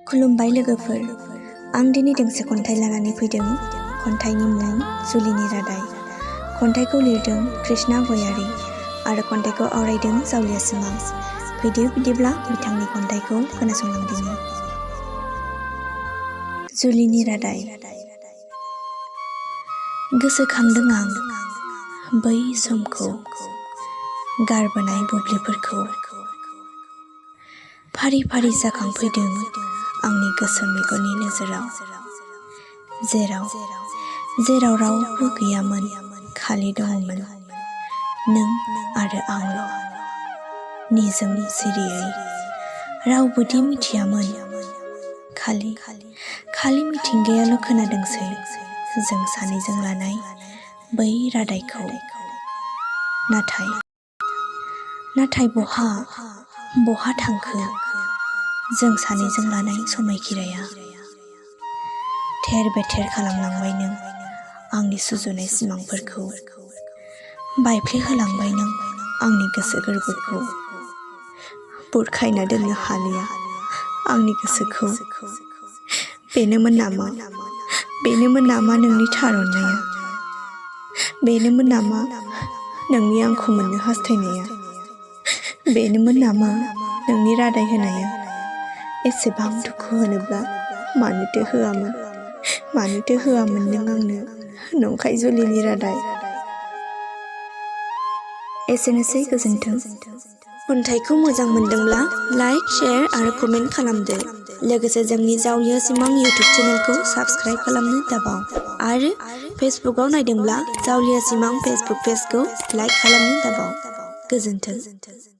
खुलुमबाय लोगोफोर, आं दिनै दोंसे खन्थाइ लानानै फैदों। खन्थाइनि मुं जुलिनि रादाय। खन्थाइखौ लिरदों कृष्णा गयारी आरो खन्थाइखौ आवरायदों जावलिया सिमां। फैदो बिदिब्ला बिथांनि खन्थाइखौ खोनासंलांदिनि। जुलिनि रादाय। गोसोखांदों आं बै समखौ, गारबोनाय बुब्लिफोरखौ। फारि फारि जाखांफैदों आंनि गोसो मेगननि नोजोराव। जेराव रावबो गैयामोन, खालि दङमोन नों आरो आंल'। निजोम सिरियै रावबोदि मिथियामोन, खालि मिथिंगायाल' खोनादोंसै जों सानैजों लानाय बै रादायखौ। नाथाय बहा थांखो जों सानैजों लानाय समायखिराया। थेर बेथेर खालामलांबाय नों आंनि सुजुनाय सिमांफोरखौ। बायफ्लेहोलांबाय नों आंनि गोसो गोरबोखौ। बुरखायना दोननो हालिया आंनि गोसोखौ। बेनोमोन नामा नोंनि थार अननाया? बेनोमोन नामा नोंनि आंखौ मोननो हास्थायनाया? बेनोमोन नामा नोंनि रादाय होनाया? एसेबां दुखु होनोब्ला मानोथो होआमोन नों आंनो नंखाय जुलिनि रादाय? एसेनोसै, गोजोन्थों। खन्थाइखौ मोजां मोनदोंब्ला लाइक, शेयार आरो कमेन्ट खालामदो। लोगोसे जोंनि जावलिया सिमां इउटिउब चेनेलखौ साबस्क्राइब खालामनो दाबाव। आरो फेसबुकआव नायदोंब्ला जावलिया सिमां फेसबुक पेजखौ लाइक खालामनो दाबाव। गोजोन्थों।